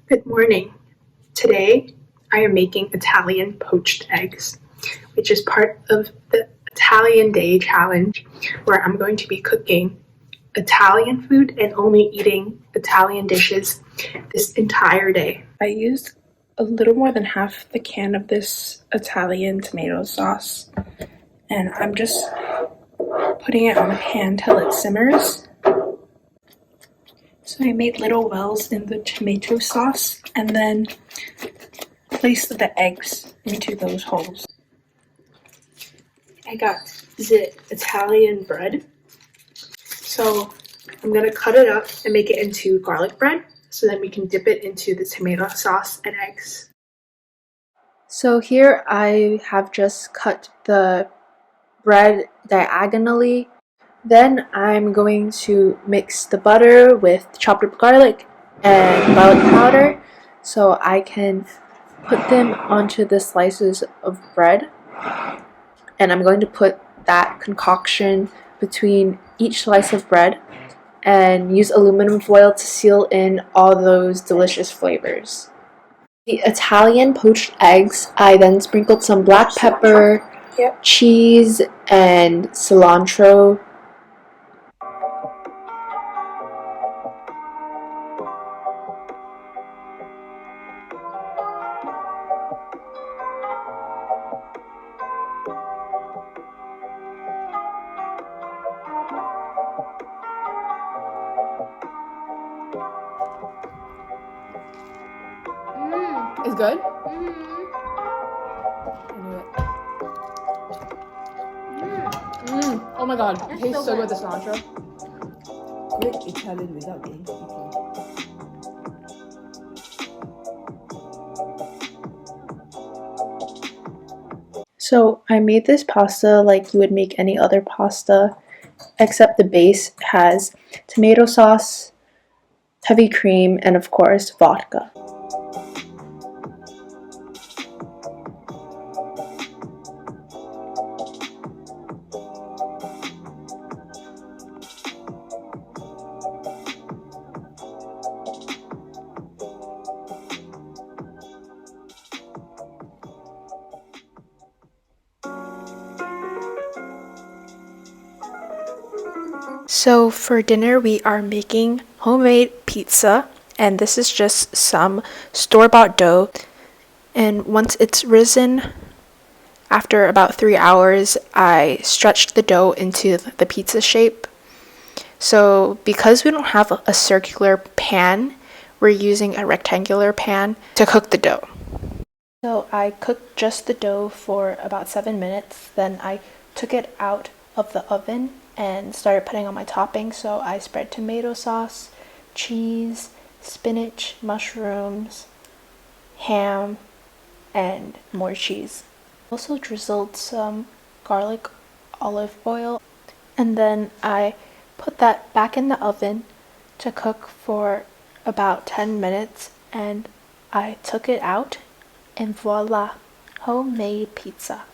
Good morning. Today I am making Italian poached eggs, which is part of the Italian Day challenge where I'm going to be cooking Italian food and only eating Italian dishes this entire day. I used a little more than half the can of this Italian tomato sauce, and I'm just putting it on a pan till it simmers. So I made little wells in the tomato sauce and then placed the eggs into those holes. I got the Italian bread, so I'm gonna cut it up and make it into garlic bread so then we can dip it into the tomato sauce and eggs. So here I have just cut the bread diagonally. Then I'm going to mix the butter with chopped up garlic and garlic powder so I can put them onto the slices of bread. And I'm going to put that concoction between each slice of bread and use aluminum foil to seal in all those delicious flavors. The Italian poached eggs, I then sprinkled some black pepper, cheese, and cilantro. It's good? Oh my god, it tastes so good, the cilantro. Quick Italian without getting sticky. So I made this pasta like you would make any other pasta, except the base has tomato sauce, heavy cream, and of course vodka. So for dinner we are making homemade pizza, and this is just some store-bought dough, and once it's risen, after about 3 hours, I stretched the dough into the pizza shape. So because we don't have a circular pan, we're using a rectangular pan to cook the dough. So I cooked just the dough for about 7 minutes, then I took it out of the oven and started putting on my toppings. So I spread tomato sauce, cheese, spinach, mushrooms, ham, and more cheese. Also drizzled some garlic olive oil, and then I put that back in the oven to cook for about 10 minutes, and I took it out, and voila, homemade pizza.